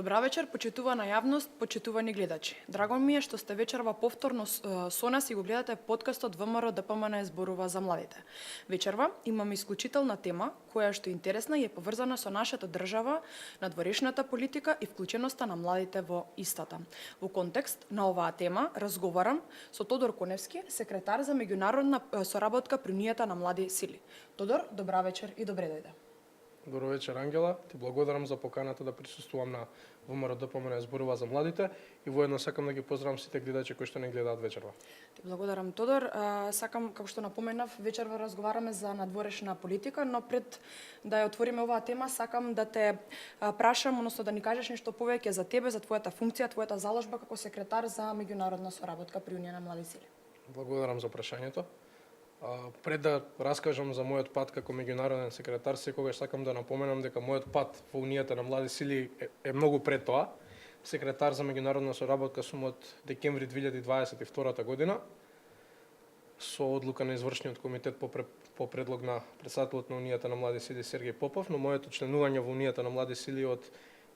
Добра вечер, почитувана јавност, почитувани гледачи. Драго ми е што сте вечерва повторно со нас и го гледате подкастот ВМРО ДПМН зборува за младите. Вечерва имаме исклучителна тема која што е интересна и е поврзана со нашата држава, надворешната политика и вклученоста на младите во истата. Во контекст на оваа тема разговарам со Тодор Коневски, секретар за меѓународна соработка при Унијата на млади сили. Тодор, добра вечер и добре дојде. Добро вечер, Ангела. Ти благодарам за поканата да присуствувам на ВМРО ДПМН зборува за младите и воедно сакам да ги поздравам сите гледачи кои што не гледаат вечерва. Ти благодарам, Тодор. Сакам, како што напоменав, вечерва разговараме за надворешна политика, но пред да ја отвориме оваа тема, сакам да те прашам, односно да ни кажеш нешто повеќе за тебе, за твојата функција, твојата заложба како секретар за меѓународна соработка при Унијата на млади сили. Благодарам за прашањето. Пред да раскажам за мојот пат како меѓународен секретар, секогаш сакам да напоменам дека мојот пат во Унијата на млади сили е многу пред тоа. Секретар за меѓународна соработка сум од декември 2022 година со одлука на извршниот комитет по предлог на претседателот на Унијата на млади сили Сергеј Попов, но моето членување во Унијата на млади сили од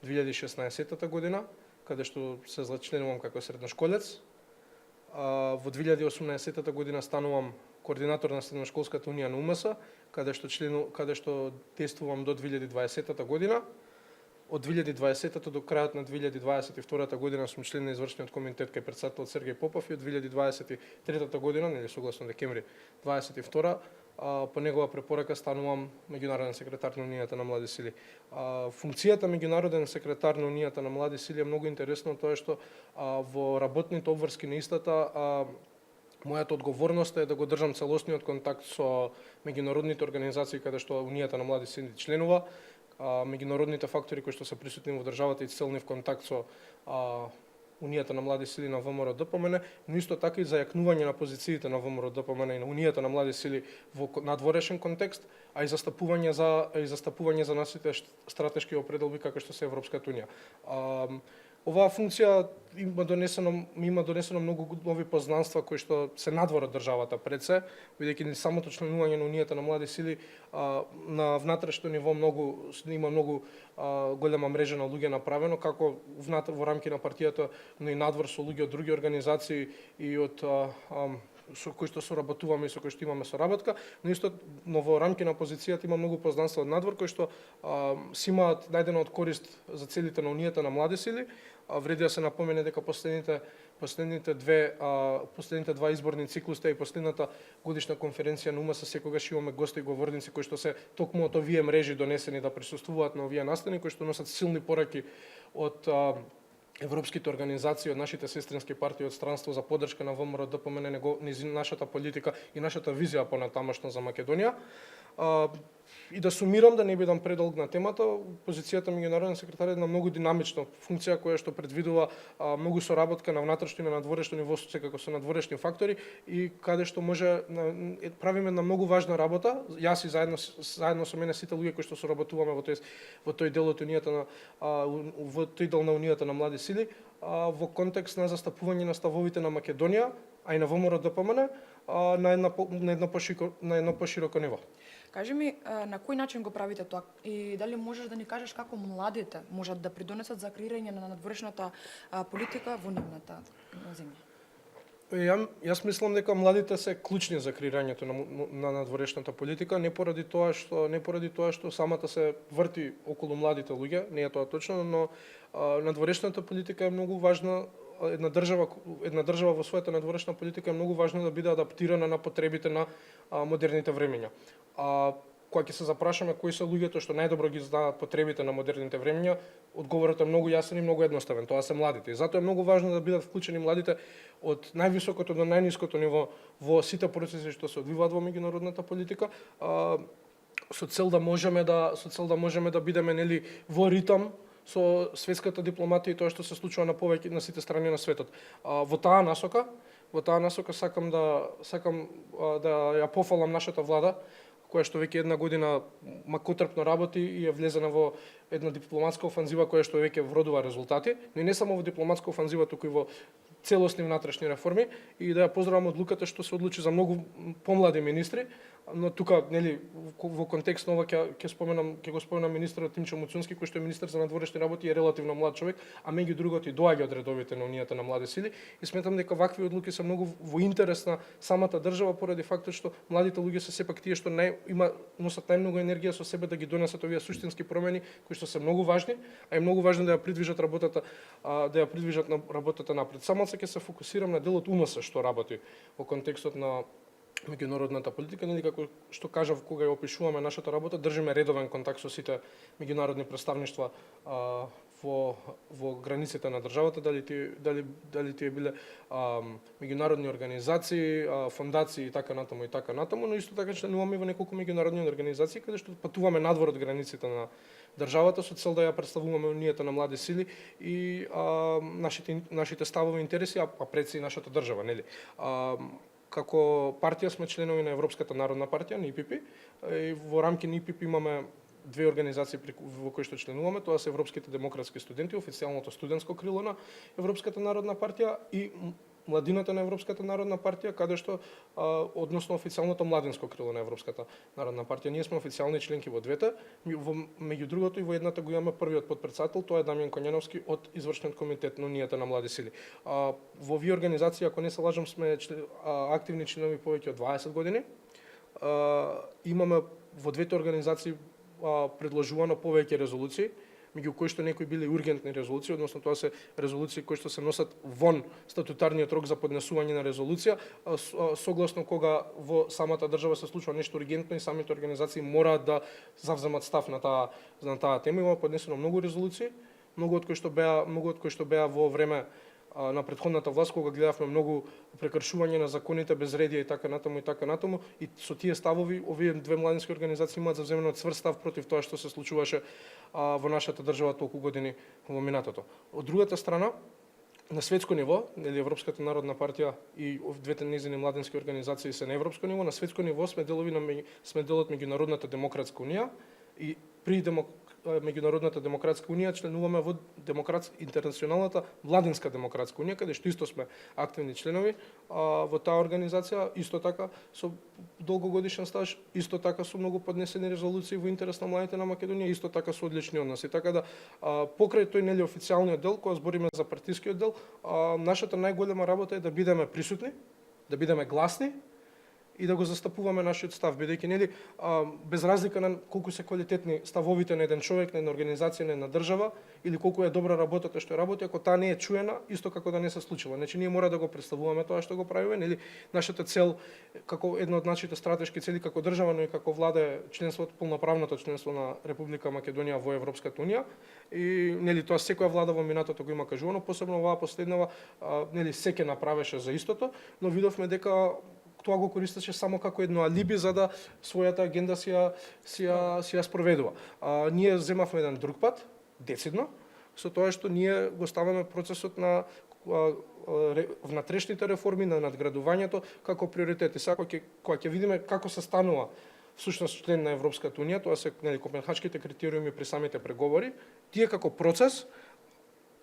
2016 година, каде што се зачленувам како средношколец. Во 2018 година станувам координатор на Средношколската унија на УМС, каде што действувам до 2020 година. Од 2020 до крајот на 2022 година сум член на извршниот комитет кај претседател Сергеј Попов и од 2023 година, нели согласно декември 22, по негова препорака станувам меѓународен секретар на Унијата на млади сили. Функцијата меѓународен секретар на Унијата на млади сили е многу интересно тоа што во работните обврски на истата мојата одговорност е да го држам целосниот контакт со меѓународните организации каде што Унијата на млади сили членува, меѓународните фактори кои што се присутни во државата и целни в контакт со Унијата на млади сили на ВМРО ДПМН, но исто така и зајакнување на позициите на ВМРО ДПМН и на Унијата на млади сили во надворешен контекст, а и застапување за нашите стратешки определби како што се Европската унија. Оваа функција има донесено многу нови познанства кои што се надвор од државата пред се, бидејќи самото членување на Унијата на млади сили на внатрешно ниво има многу голема мрежа на луѓе направено, како во рамки на партијата, но и надвор со луѓе од други организации и од со кои што соработуваме и со кои што имаме соработка, но во рамки на позицијата има многу познанства од надвор кои што си имаат најдено од корист за целите на Унијата на млади сили. Вреди да се напомене дека последните два изборни циклуси и последната годишна конференција на УМС секогаш имаме гости и говорници кои што се токму од овие мрежи донесени да присуствуваат на овие настани, кои што носат силни пораки од европските организации, од нашите сестрински партии, од странство за поддршка на ВМРО ДПМН, нашата политика и нашата визија понатамошно за Македонија. И да сумирам, да не бидам предолг на темата, позицијата меѓународен секретар е една многу динамична функција која што предвидува многу соработка на внатрешно и на надворешно ниво, секако со надворешни фактори и каде што правиме една многу важна работа. Јас и заедно со мене сите луѓе кои што соработуваме во тој дел од Унијата во тој дел на Унијата на млади сили, во контекст на застапување на ставовите на Македонија, а и на ВМРО ДПМН на едно пошироко ниво. Кажи ми, на кој начин го правите тоа и дали можеш да ни кажеш како младите можат да придонесат за креирање на надворешната политика во нивната земја? Јас мислам дека младите се клучни за креирањето на надворешната политика, не поради тоа што самата се врти околу младите луѓе, не е тоа точно, но надворешната политика е многу важна. Една држава во својата надворешна политика е многу важно да биде адаптирана на потребите на модерните времења. Кога ќе се запрашаме кои се луѓето што најдобро ги знаат потребите на модерните времења, одговорот е многу јасен и многу едноставен. Тоа се младите. И затоа е многу важно да бидат вклучени младите од највисокото до најниското ниво во сите процеси што се одвиваат во меѓународната политика, со цел да можеме да бидеме во ритам со светската дипломатија и тоа што се случува на повеќе на сите страни на светот. Во таа насока сакам да ја пофалам нашата влада, која што веќе една година макотрпно работи и е влезена во една дипломатска офанзива која што веќе вродува резултати, но и не само во дипломатска офанзива, туку и во целосни внатрешни реформи и да ја поздравам одлуката што се одлучи за многу помлади министри, но тука нели во контекст на ова ќе го споменам министерот Тимчо Муцунски, кој што е министер за надворешни работи и е релативно млад човек, а меѓу другото и доаѓа од редовите на Унијата на млади сили и сметам дека вакви одлуки се многу во интерес на самата држава поради фактот што младите луѓе се сепак тие што носат најмногу енергија со себе да ги донесат овие суштински промени кои што се многу важни, а е многу важно да ја придвижат работата напред. Само ќе се фокусирам на делот УМС што работи во контекстот на меѓународната политика, нели како што кажав кога ја опишуваме нашата работа, држиме редовен контакт со сите меѓународни представништва во границите на државата, дали тие биле меѓународни организации, фондации и така натаму, но исто така членуваме во неколку меѓународни организации каде што патуваме надвор од границите на државата со цел да ја представуваме Унијата на млади сили и нашите ставови и интереси, а пред се и нашата држава, нели. Како партија сме членови на Европската народна партија, на ИПП, и во рамки на ИПП имаме две организации во кои што членуваме, тоа се Европските демократски студенти, официјалното студентско крило на Европската народна партија и младината на Европската народна партија, каде што односно официјалното младинско крило на Европската народна партија. Ние сме официјални членки во двете, меѓу другото и во едната го имаме првиот потпредседател, тоа е Дамјан Коњановски од извршниот комитет на Унијата на млади сили. Во овие организации, ако не се лажам, сме активни членови повеќе од 20 години. Имаме во двете организации предложувано повеќе резолуции, меѓу кои што некои биле ургентни резолуции, односно тоа се резолуции кои што се носат вон статутарниот рок за поднесување на резолуција, согласно кога во самата држава се случува нешто ургентно и самите организации мораат да завземат став на таа тема. Има поднесено многу резолуции, многу од кои што беа во време на претходната власт, кога гледавме многу прекршување на законите, безредија и така натаму, и со тие ставови овие две младински организации имаат завземено цврст став против тоа што се случуваше во нашата држава толку години во минатото. Од другата страна, на светско ниво, нели Европската народна партија и двете нејзини младински организации се на европско ниво, на светско ниво сме дел од меѓународната демократска унија и при меѓународната демократска унија членуваме во интернационалната младинска демократска унија, каде што исто сме активни членови во таа организација, исто така со долгогодишен стаж, исто така со многу поднесени резолуции во интерес на младите на Македонија, исто така со одлични односи. Така да покрај тој нели официјалниот дел, кога збориме за партискиот дел, нашата најголема работа е да бидеме присутни, да бидеме гласни и да го застапуваме нашиот став, бидејќи нели без разлика на колку се квалитетни ставовите на еден човек, на една организација, на една држава или колку е добра работата што работи, ако таа не е чуена, исто како да не се случило. Значи ние мора да го представуваме тоа што го правиме, нели нашата цел како една од нашите стратешки цели како држава, но и како влада е членството, полноправното членство на Република Македонија во Европската унија и нели тоа секоја влада во минатото го има кажувано, посебно оваа последнава нели се ќе направеше за истото, но видовме дека тоа го користеше само како едно алиби за да својата агенда си ја спроведува. Ние земавме еден друг пат, децидно, со тоа што ние го ставаме процесот на внатрешните реформи, на надградувањето како приоритет. И сега кога ќе видиме како се станува всушност член на Европската унија, тоа се нели копенхашките критериуми при самите преговори, тие како процес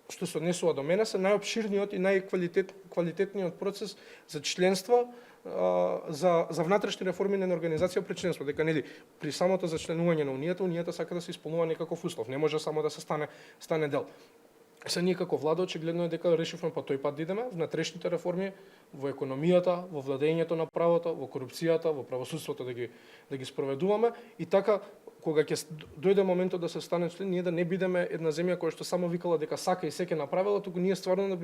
што се однесува до мене се најопширниот и најквалитетниот процес за членство, за внатрешни реформи на организација при членство, дека нели при самото зачленување на унијата сака да се исполнува некаков услов, не може само да се стане дел. Се ние како влада очигледно е дека решивме по тој пат да идеме внатрешните реформи во економијата, во владењето на правото, во корупцијата, во правосудството да ги спроведуваме и така кога ќе дојде моментот да се стане член, ние да не бидеме една земја која што само викала дека сака и се ќе направила, туку ние стварно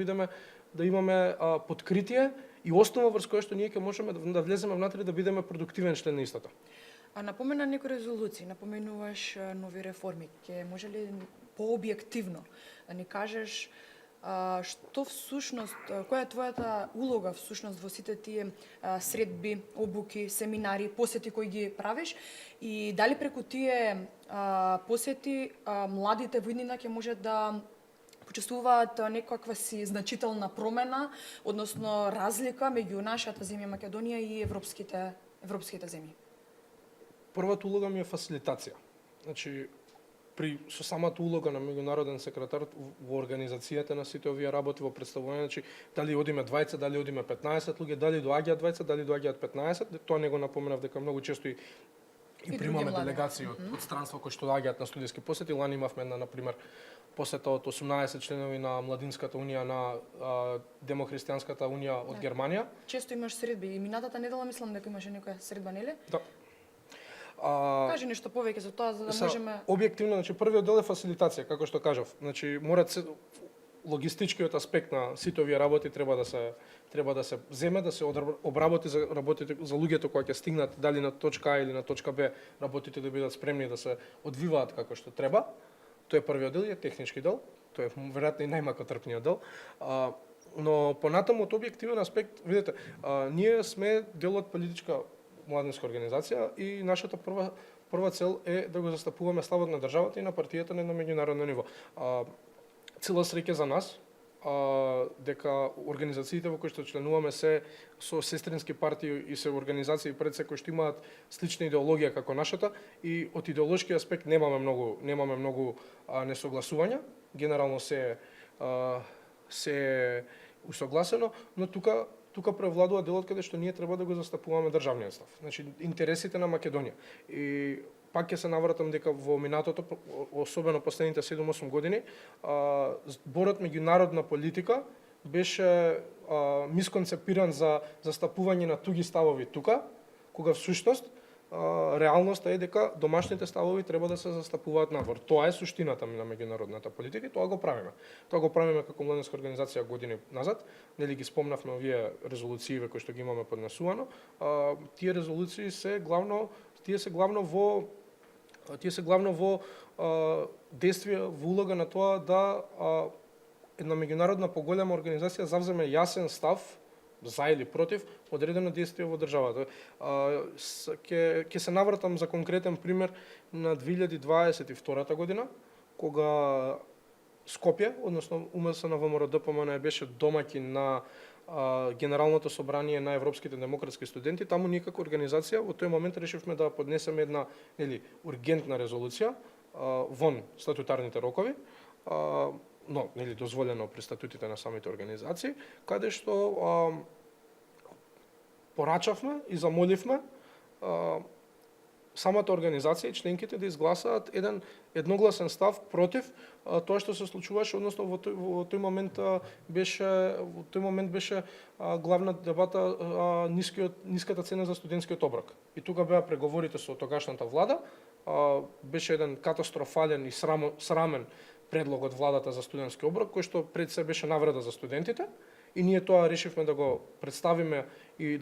да имаме подкритие и основа врз која што ние ќе можеме да влеземе внатре да бидеме продуктивен член на истата. Напомена некои резолуции, напоменуваш нови реформи. Ќе може ли пообјективно да ни кажеш што всушност, која е твојата улога всушност во сите тие средби, обуки, семинари, посети кои ги правиш и дали преку тие посети младите во иднина ќе може да почувствуваат некаква си значителна промена, односно разлика меѓу нашата земја Македонија и европските земји? Првата улога ми е фасилитација. Значи, со самата улога на меѓународен секретар во организацијата на сите овие работи, во представување, значи дали одиме 20, дали одиме 15 луѓе, дали доаѓаат 20, дали доаѓаат 15, тоа не го напоменав дека многу често и примаме делегации од странство кои што доаѓаат на студиски посети. Лани имавме една, например, посета од 18 членови на Младинската унија на Демохристијанската унија од Германија. Често имаш средби и минатата недела мислам дека имаше некоја средба, нели? Да. Кажи нешто повеќе за тоа за да можеме објективно, значи првиот дел е фасилитација, како што кажав. Значи мора логистичкиот аспект на сите овие работи треба да се земе, да се обработи за работите за луѓето кои ќе стигнат дали на точка А или на точка Б, работите да бидат спремни да се одвиваат како што треба. Тоа е првиот дел, е технички дел. Тоа е веројатно и најмакотрпниот дел. Но понатаму од објективен аспект, видите, ние сме дел од политичка младинска организација и нашата прва цел е да го застапуваме славот на државата и на партијата на меѓународно ниво. Цела среќа за нас, дека организациите во кои што членуваме се со сестрински партии и се организации пред се кои што имаат слична идеологија како нашата и од идеолошки аспект немаме многу несогласувања. Генерално се усогласено, но тука превладува делот каде што ние треба да го застапуваме државниот став. Значи интересите на Македонија. И пак ќе се навратам дека во минатото, особено последните 7-8 години, зборот меѓународна политика беше мисконцепиран за застапување на туги ставови тука, кога всушност реалноста е дека домашните ставови треба да се застапуваат надвор. Тоа е суштината на меѓународната политика и тоа го правиме. Тоа го правиме како младинска организација години назад. Нели ги спомнавме овие резолуции кои што ги имаме поднесувано. Тие резолуции се главно во действие, во улога на тоа да една меѓународна поголема организација завземе јасен став за или против одредено действие во државата. Ќе се навратам за конкретен пример на 2022 година, кога Скопје, односно УМС на ВМРО-ДПМН беше домаќин на Генералното собрание на Европските демократски студенти. Таму ние како организација во тој момент решивме да поднесеме една ургентна резолуција вон статутарните рокови, но дозволено при статутите на самите организации, каде што порачавме и замоливме самата организација и членките да изгласаат еден едногласен став против тоа што се случуваше, односно во тој момент беше главна дебата ниската цена за студентскиот оброк. И тука беа преговорите со тогашната влада, беше еден катастрофален и срамен предлог од владата за студентски оброк, кој што пред се беше навреда за студентите, и ние тоа решивме да го представиме и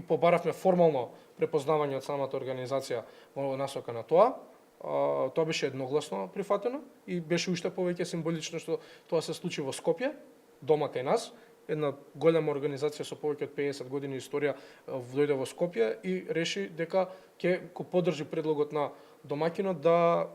побаравме формално препознавање од самата организација во насока на тоа. Тоа беше едногласно прифатено и беше уште повеќе символично што тоа се случи во Скопје, дома кај нас. Една голема организација со повеќе од 50 години историја дојде во Скопје и реши дека ќе го поддржи предлогот на домаќинот да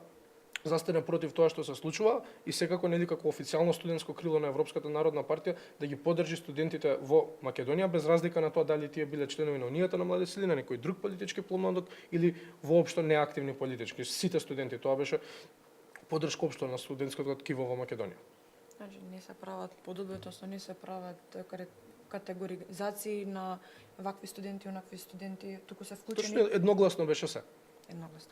застане против тоа што се случува и секако како официјално студентско крило на Европската народна партија да ги поддржи студентите во Македонија без разлика на тоа дали тие биле членови на Унијата на млади сили, на некој друг политички промондот или воопшто неактивни политички. Сите студенти, тоа беше поддршка општо на студентското ткиво во Македонија. Значи не се прават подобри, односно не се прават категоризации на вакви студенти, онакви студенти, туку се вклучени. Точно едногласно беше се. Едногласно.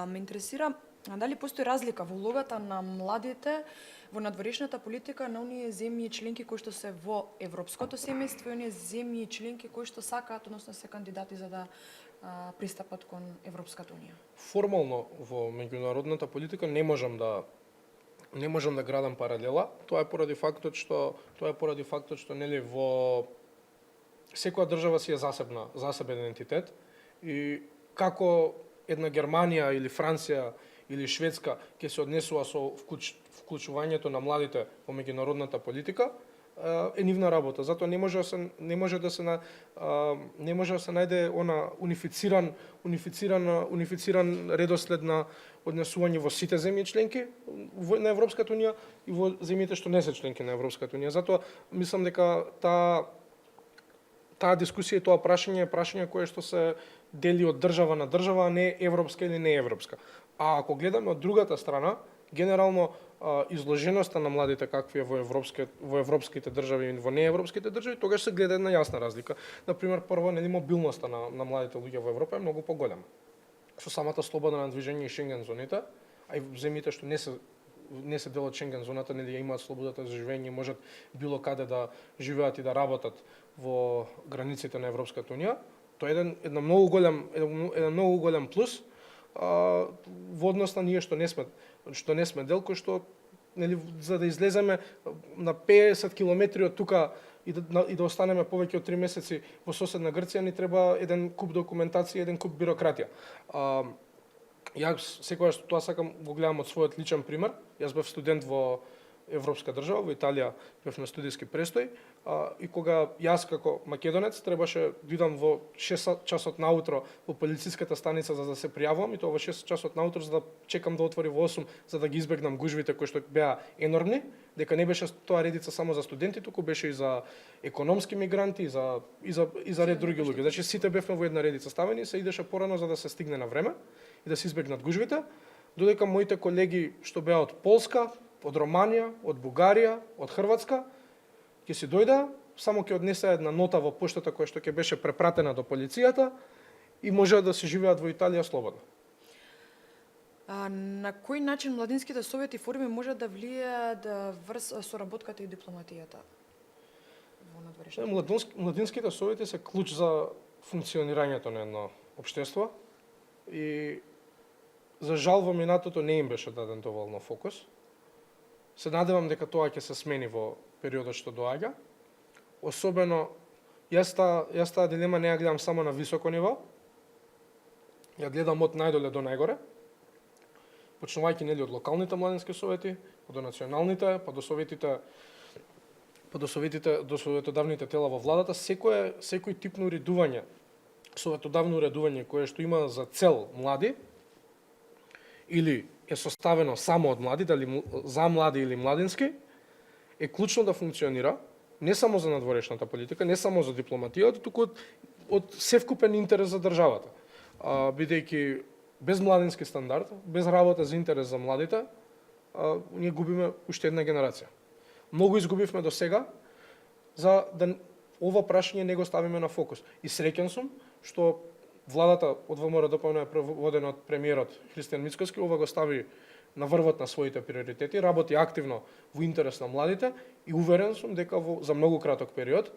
Ме интересира дали постои разлика во улогата на младите во надворешната политика на оние земји членки кои што се во европското семејство и оние земји членки кои што сакаат, односно се кандидати за да пристапат кон Европската унија. Формално во меѓународната политика не можам да градам паралела. Тоа е поради фактот што нели во секоја држава си е засебен ентитет и како една Германија или Франција или Шведска ќе се однесува со вклучувањето на младите во меѓународната политика е нивна работа. Затоа не може да се најде она унифициран редослед на однесување во сите земји членки на Европската унија и во земјите што не се членки на Европската унија. Затоа мислам дека таа дискусија и тоа прашање е прашање кое што се дели од држава на држава, а не европска или не европска. А ако гледаме од другата страна, генерално изложеноста на младите какви е во европските држави и во неевропските држави, тогаш се гледа една јасна разлика. Например, прво, нели мобилноста на младите луѓе во Европа е многу поголема. Со самата слобода на движење и Шенген зоните, а и земјите што не се дел од Шенген зоната, нели имаат слободата за живење, можат било каде да живеат и да работат во границите на Европската унија. Тоа е еден многу голем плюс во однос на ние што не сме дел, кој што нели за да излеземе на 50 километри од тука и да останеме повеќе од 3 месеци во соседна Грција, ни треба еден куп документација, еден куп бирократија. Јас секогаш тоа сакам го гледам од својот личен пример. Јас бев студент во европска држава, во Италија бев на студиски престој, и кога јас како македонец требаше да идам во 6 часот наутро во полициската станица за да се пријавувам, и тоа во 6 часот наутро за да чекам да отвори во 8 за да ги избегнам гужвите кои што беа енормни, дека не беше тоа редица само за студенти, туку беше и за економски мигранти, и за ред други луѓе. Значи сите бевме во една редица ставени, се идеше порано за да се стигне на време и да се избегнат гужвите, додека моите колеги што беа од Полска, од Романија, од Бугарија, од Хрватска, ќе си дојда, само ќе однесе една нота во поштата која што ќе беше препратена до полицијата и може да се живеат во Италија слободно. На кој начин младинските совети и форуми можат да влијаат врз соработката и дипломатијата во надворешните? Младинските совети се клуч за функционирањето на едно општество и за жал во минатото не им беше даден доволно фокус. Се надевам дека тоа ќе се смени во периодот што доаѓа. Особено, јас таа дилема не ја гледам само на високо ниво, ја гледам од најдоле до најгоре, почнувајќи нели од локалните младински совети, па до националните, па до советодавните тела во владата, секој тип на уредување, советодавно уредување кое што има за цел млади, или е составено само од млади, дали за млади или младински, е клучно да функционира, не само за надворешната политика, не само за дипломатијата, туку од севкупен интерес за државата. Бидејќи без младински стандард, без работа за интерес за младите, ние губиме уште една генерација. Многу изгубивме до сега, за да ова прашање не го ставиме на фокус. И среќен сум што владата од ВМРО ДПМН е проводена од премиерот Христијан Мицкоски, ова го стави на врвот на своите приоритети, работи активно во интерес на младите и уверен сум дека за многу краток период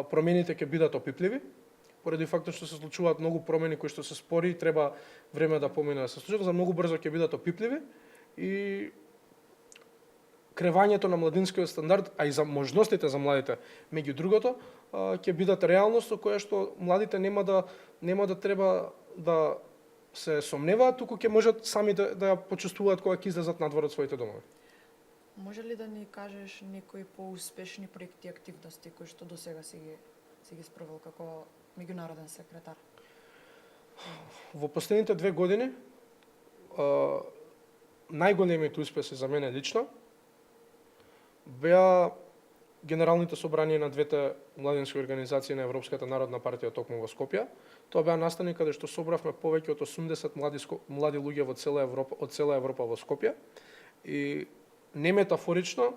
промените ќе бидат опипливи, поради фактот што се случуваат многу промени кои што се спори и треба време да помине да се случат, за многу брзо ќе бидат опипливи и кревањето на младинскиот стандард, а и за можностите за младите, меѓу другото, ќе бидат реалност со која што младите нема да треба да се сомневаат, туку ќе можат сами да ја почувствуваат кога ќе излезат надвор од своите домови. Може ли да ни кажеш некои поуспешни проекти и активности кои што досега си ги спровел како меѓународен секретар? Во последните 2 години најголемите успеси за мене лично беа генералните собранија на двете младински организации на Европската народна партија токму во Скопје. Тоа беа настани каде што собравме повеќе од 80 млади луѓе од цела Европа во Скопје. И неметафорично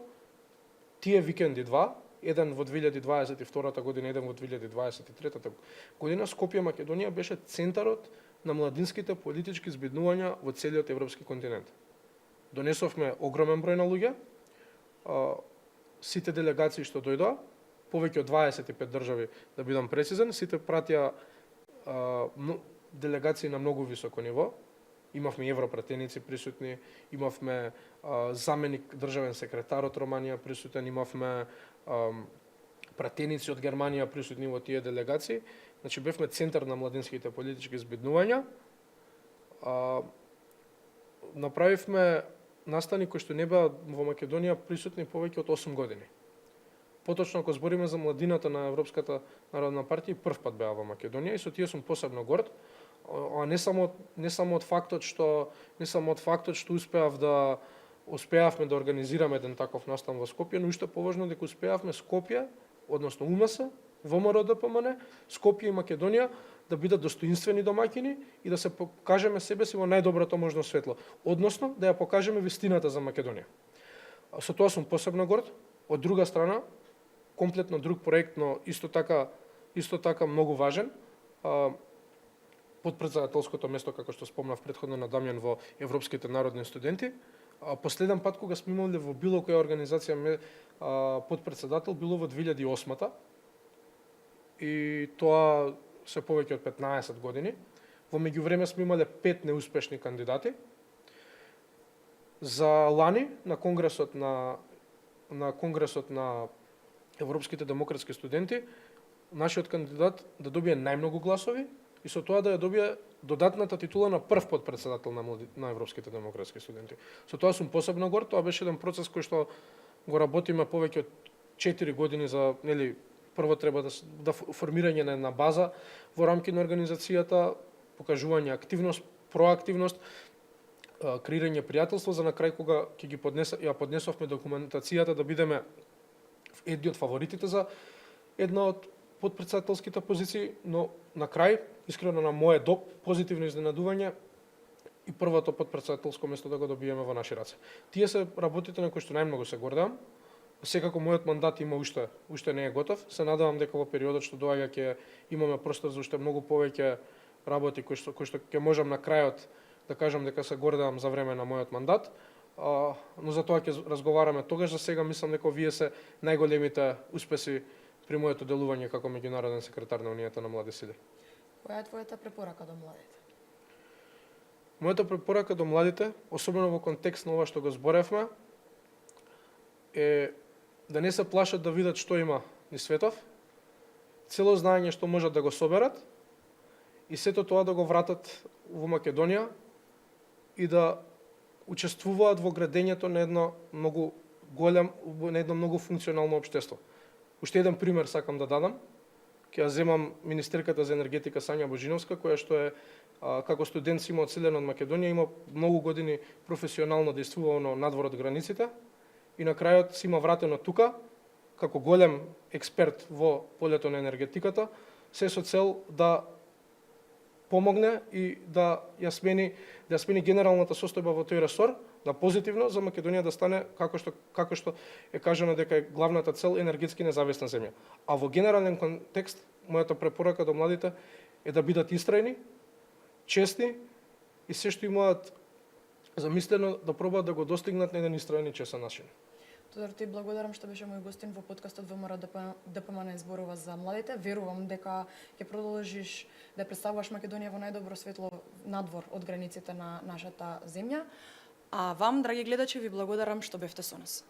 тие викенди два, еден во 2022 година, еден во 2023 година, Скопје, Македонија беше центарот на младинските политички збиднувања во целиот европски континент. Донесовме огромен број на луѓе, сите делегации што дојдоа, повеќе од 25 држави, да бидам прецизен, сите пратија делегации на многу високо ниво. Имавме европратеници присутни, имавме заменик државен секретар од Романија присутен, имавме пратеници од Германија присутни во тие делегации. Значи бевме центар на младинските политички збиднувања. Направивме настани кои што не беа во Македонија присутни повеќе од 8 години. Поточно, ако збориме за младината на Европската народна партија, прв пат беа во Македонија и со тие сум посебно горд, а не само од фактот што успеавме да организираме еден таков настан во Скопје, но уште поважно дека успеавме Скопје, односно УМС, ВМРО ДПМН, Скопје и Македонија да бидат достоинствени домаќини и да се покажеме себе си во најдоброто можно светло, односно да ја покажеме вистината за Македонија. Со тоа сум посебно горд. Од друга страна, комплетно друг проект, но исто така многу важен, подпредседателското место, како што спомнав претходно на Дамјан во Европските народни студенти. Последен пат кога сме имале во било која организација подпредседател било во 2008-та и тоа се повеќе од 15 години. Во меѓувреме сме имале 5 неуспешни кандидати. За лани на конгресот на Европските демократски студенти, нашиот кандидат да добие најмногу гласови и со тоа да ја добие додатната титула на прв подпредседател на Европските демократски студенти. Со тоа сум посебно горд, тоа беше еден процес кој што го работиме повеќе од 4 години за, прво треба да формирање на една база во рамки на организацијата, покажување активност, проактивност, креирање пријателство, за на крај кога ќе ја поднесовме документацијата да бидеме едни од фаворитите за една од подпредседателските позиции, но на крај, искрено на мое позитивно изненадување, и првото подпредседателско место да го добиеме во наши раце. Тие се работите на кои што најмногу се гордам. Секако мојот мандат има уште не е готов. Се надевам дека во периодот што доаѓа ќе имаме простор за уште многу повеќе работи кои што ќе можам на крајот да кажам дека се гордам за време на мојот мандат. Но за тоа ќе разговараме тогаш. За сега мислам дека вие се најголемите успеси при моето делување како меѓународен секретар на Унијата на млади сили. Која е твојата препорака до младите? Мојата препорака до младите, особено во контекст на ова што го зборевме, е да не се плашат да видат што има низ светов, цело знаење што можат да го соберат и сето тоа да го вратат во Македонија и да учествуваат во градењето на едно многу функционално општество. Уште еден пример сакам да дадам. Ќе ја земам министерката за енергетика Сања Божиновска, која што е како студент си има одселена од Македонија, има многу години професионално действувано надвор од границите и на крајот си има вратено тука како голем експерт во полето на енергетиката, се со цел да помогне и да ја смени генералната состојба во тој ресор, да позитивно за Македонија да стане како што е кажано дека е главната цел енергетски независна земја. А во генерален контекст мојата препорака до младите е да бидат истрајни, честни и се што имаат замислено да пробаат да го достигнат на еден истрајен и честен начин. Тодор, ти благодарам што беше мој гостин во подкастот ВМРО ДПМН зборува за младите. Верувам дека ќе продолжиш да представуваш Македонија во најдобро светло надвор од границите на нашата земја. А вам, драги гледачи, ви благодарам што бевте со нас.